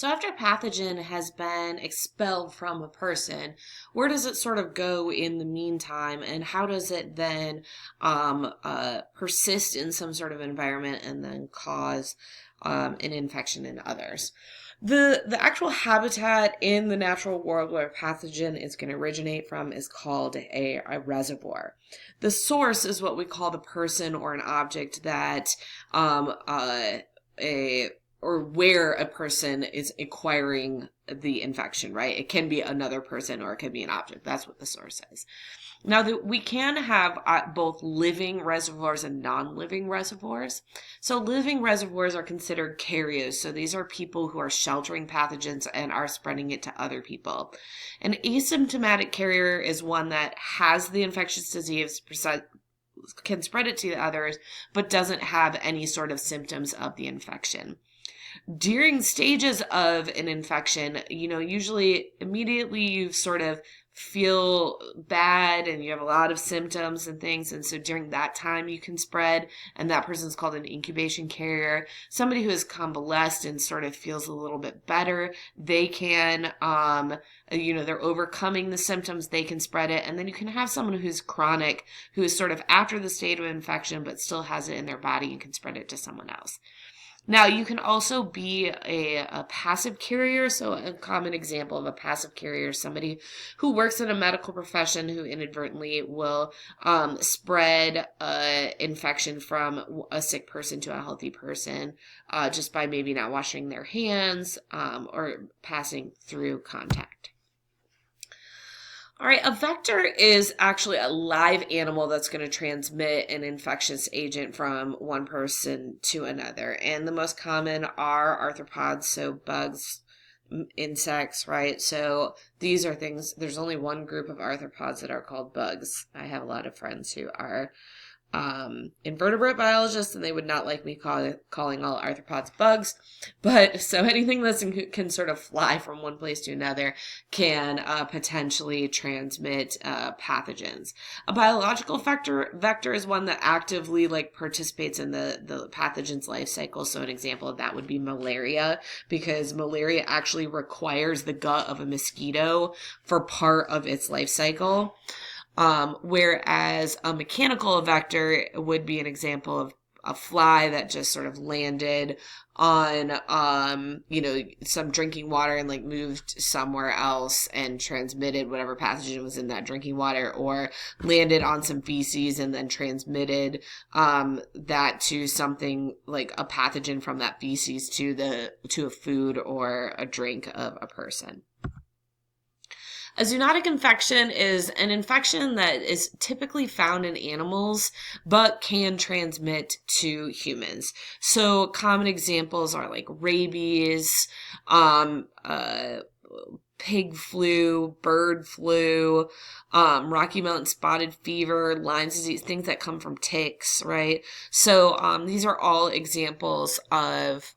So after a pathogen has been expelled from a person, where does it sort of go in the meantime, and how does it then persist in some sort of environment and then cause an infection in others? The actual habitat in the natural world where a pathogen is going to originate from is called a reservoir. The source is what we call the person or an object that a or where a person is acquiring the infection, right? It can be another person or it can be an object. That's what the source is. Now, we can have both living reservoirs and non-living reservoirs. So living reservoirs are considered carriers. So these are people who are sheltering pathogens and are spreading it to other people. An asymptomatic carrier is one that has the infectious disease, can spread it to others, but doesn't have any sort of symptoms of the infection. During stages of an infection, usually immediately you sort of feel bad and you have a lot of symptoms and things. And so during that time you can spread, and that person's called an incubation carrier. Somebody who is convalesced and sort of feels a little bit better, they can, they're overcoming the symptoms, they can spread it. And then you can have someone who's chronic, who is sort of after the state of infection, but still has it in their body and can spread it to someone else. Now, you can also be a passive carrier. So a common example of a passive carrier is somebody who works in a medical profession who inadvertently will spread infection from a sick person to a healthy person just by maybe not washing their hands or passing through contact. All right, a vector is actually a live animal that's going to transmit an infectious agent from one person to another. And the most common are arthropods, so bugs, insects, right? So these are things, there's only one group of arthropods that are called bugs. I have a lot of friends who are invertebrate biologists, and they would not like me calling all arthropods bugs. But so anything that can sort of fly from one place to another can potentially transmit pathogens. A biological vector is one that actively participates in the pathogen's life cycle. So an example of that would be malaria, because malaria actually requires the gut of a mosquito for part of its life cycle. Whereas a mechanical vector would be an example of a fly that just sort of landed on, some drinking water and moved somewhere else and transmitted whatever pathogen was in that drinking water, or landed on some feces and then transmitted, that to something like a pathogen from that feces to a food or a drink of a person. A zoonotic infection is an infection that is typically found in animals, but can transmit to humans. So common examples are like rabies, pig flu, bird flu, Rocky Mountain spotted fever, Lyme's disease, things that come from ticks, right? So these are all examples of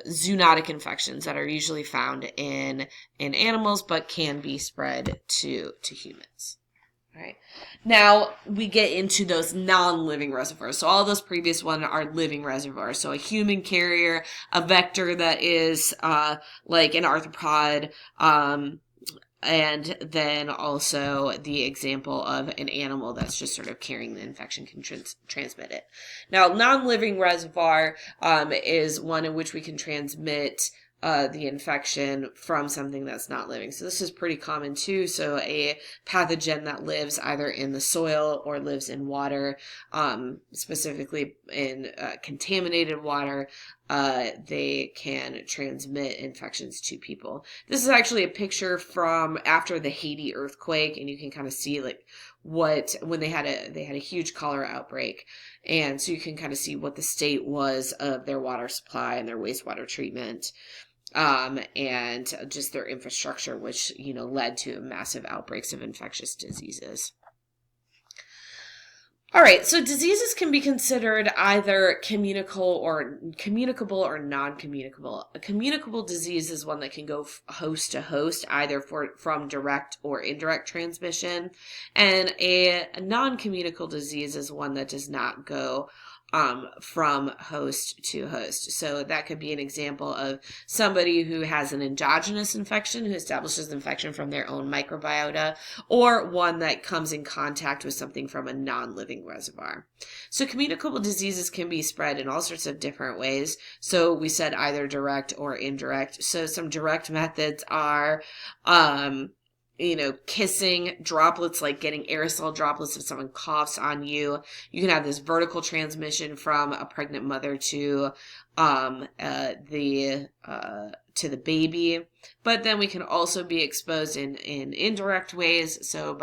zoonotic infections that are usually found in animals, but can be spread to humans. All right. Now we get into those non-living reservoirs. So all those previous ones are living reservoirs. So a human carrier, a vector that is like an arthropod, and then also the example of an animal that's just sort of carrying the infection can transmit it. Now, non-living reservoir is one in which we can transmit the infection from something that's not living. So this is pretty common too. So a pathogen that lives either in the soil or lives in water, specifically in contaminated water, they can transmit infections to people. This is actually a picture from after the Haiti earthquake, and you can kind of see when they had a huge cholera outbreak, and so you can kind of see what the state was of their water supply and their wastewater treatment. And just their infrastructure, which, led to massive outbreaks of infectious diseases. All right, so diseases can be considered either communicable or non-communicable. A communicable disease is one that can go host to host, either from direct or indirect transmission, and a non-communicable disease is one that does not go from host to host. So that could be an example of somebody who has an endogenous infection, who establishes infection from their own microbiota, or one that comes in contact with something from a non-living reservoir. So communicable diseases can be spread in all sorts of different ways. So we said either direct or indirect. So some direct methods are, kissing, droplets, like getting aerosol droplets if someone coughs on you. You can have this vertical transmission from a pregnant mother to the baby. But then we can also be exposed in indirect ways, so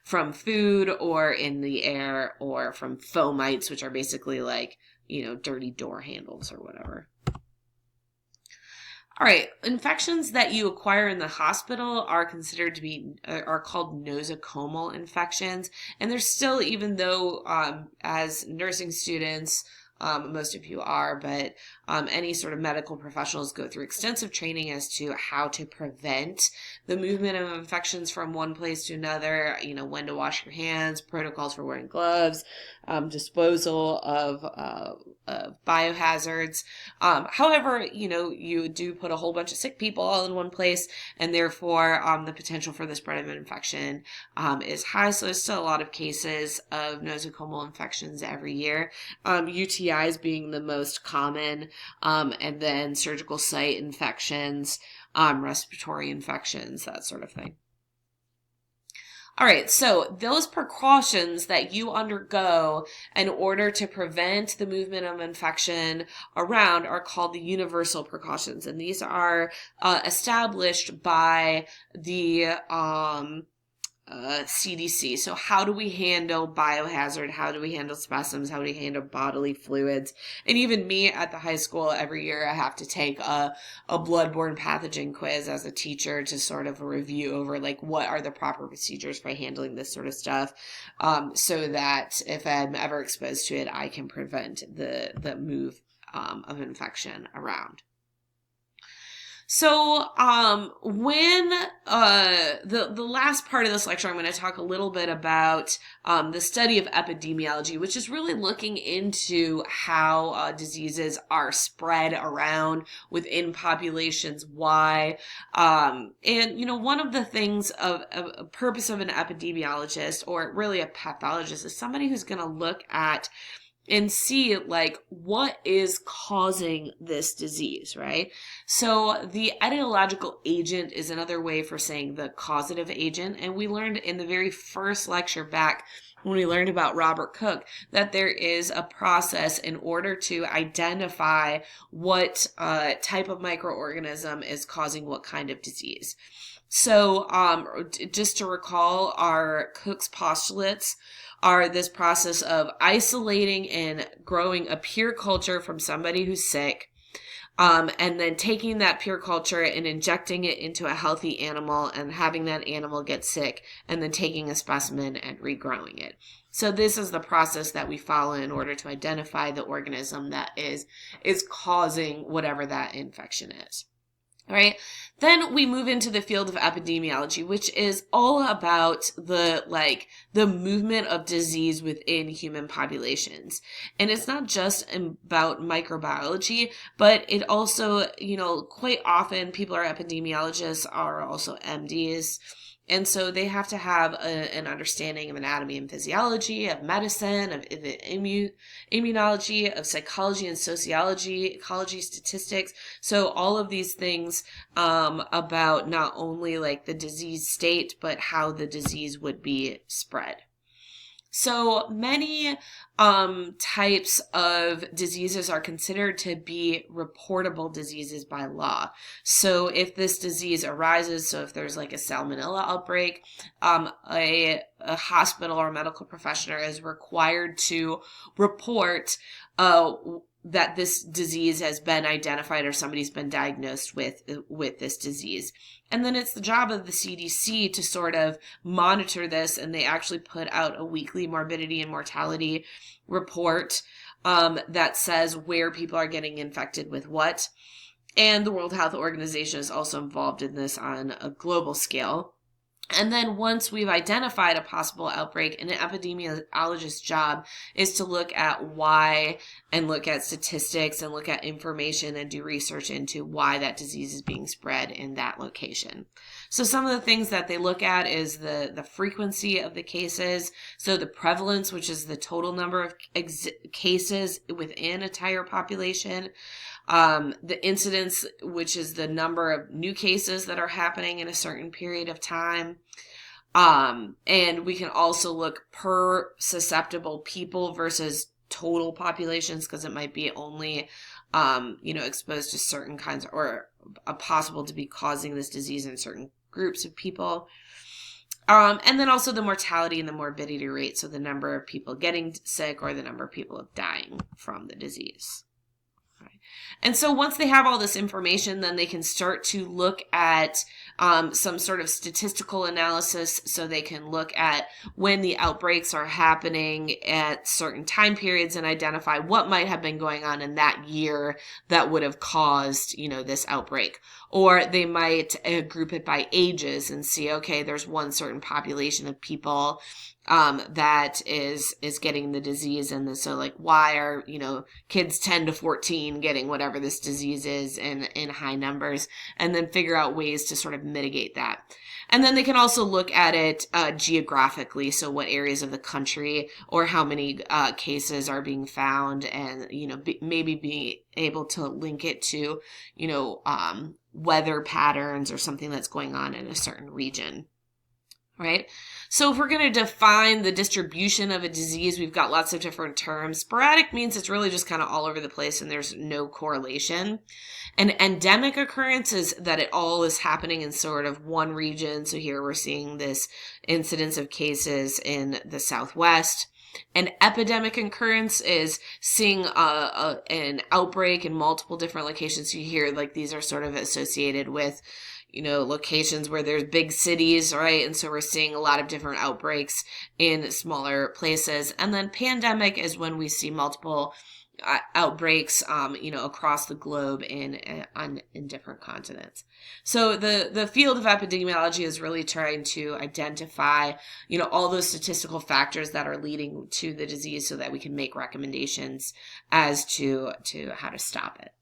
from food or in the air or from fomites, which are basically like, dirty door handles or whatever. All right, infections that you acquire in the hospital are called nosocomial infections. And there's still, even though as nursing students, most of you are, but any sort of medical professionals go through extensive training as to how to prevent the movement of infections from one place to another, when to wash your hands, protocols for wearing gloves, disposal of biohazards. However, you do put a whole bunch of sick people all in one place, and therefore the potential for the spread of an infection is high. So there's still a lot of cases of nosocomial infections every year. UTIs being the most common, and then surgical site infections, respiratory infections, that sort of thing. All right, so those precautions that you undergo in order to prevent the movement of infection around are called the universal precautions, and these are established by the CDC. So how do we handle biohazard? How do we handle specimens? How do we handle bodily fluids? And even me at the high school, every year I have to take a bloodborne pathogen quiz as a teacher to sort of review over like what are the proper procedures for handling this sort of stuff, so that if I'm ever exposed to it, I can prevent the move of infection around. So, when, the last part of this lecture, I'm going to talk a little bit about, the study of epidemiology, which is really looking into how, diseases are spread around within populations, why, and, one of the things of a purpose of an epidemiologist, or really a pathologist, is somebody who's going to look at and see like what is causing this disease, right? So the etiological agent is another way for saying the causative agent. And we learned in the very first lecture back when we learned about Robert Koch that there is a process in order to identify what type of microorganism is causing what kind of disease. So just to recall, our Koch's postulates are this process of isolating and growing a pure culture from somebody who's sick, and then taking that pure culture and injecting it into a healthy animal and having that animal get sick, and then taking a specimen and regrowing it. So this is the process that we follow in order to identify the organism that is causing whatever that infection is. All right. Then we move into the field of epidemiology, which is all about the movement of disease within human populations. And it's not just about microbiology, but it also, quite often people are epidemiologists are also MDs. And so they have to have an understanding of anatomy and physiology, of medicine, of immunology, of psychology and sociology, ecology, statistics. So all of these things about not only like the disease state, but how the disease would be spread. So many types of diseases are considered to be reportable diseases by law. So if this disease arises, so if there's like a salmonella outbreak, a hospital or medical professional is required to report that this disease has been identified or somebody's been diagnosed with this disease. And then it's the job of the CDC to sort of monitor this, and they actually put out a weekly morbidity and mortality report that says where people are getting infected with what. And the World Health Organization is also involved in this on a global scale. And then once we've identified a possible outbreak, an epidemiologist's job is to look at why and look at statistics and look at information and do research into why that disease is being spread in that location. So some of the things that they look at is the frequency of the cases. So the prevalence, which is the total number of cases within a entire population. The incidence, which is the number of new cases that are happening in a certain period of time. And we can also look per susceptible people versus total populations, because it might be only, exposed to certain kinds or possible to be causing this disease in certain groups of people. And then also the mortality and the morbidity rate. So the number of people getting sick or the number of people dying from the disease. And so once they have all this information, then they can start to look at some sort of statistical analysis. So they can look at when the outbreaks are happening at certain time periods and identify what might have been going on in that year that would have caused, this outbreak. Or they might group it by ages and see, okay, there's one certain population of people that is getting the disease. And so like, why are, kids 10 to 14 getting whatever this disease is in high numbers, and then figure out ways to sort of mitigate that. And then they can also look at it geographically. So what areas of the country or how many cases are being found, and, maybe being able to link it to, weather patterns or something that's going on in a certain region. Right? So if we're going to define the distribution of a disease, we've got lots of different terms. Sporadic means it's really just kind of all over the place and there's no correlation. An endemic occurrence is that it all is happening in sort of one region. So here we're seeing this incidence of cases in the Southwest. An epidemic occurrence is seeing an outbreak in multiple different locations. So you hear like these are sort of associated with locations where there's big cities, right? And so we're seeing a lot of different outbreaks in smaller places. And then pandemic is when we see multiple outbreaks, across the globe in different continents. So the field of epidemiology is really trying to identify, all those statistical factors that are leading to the disease so that we can make recommendations as to how to stop it.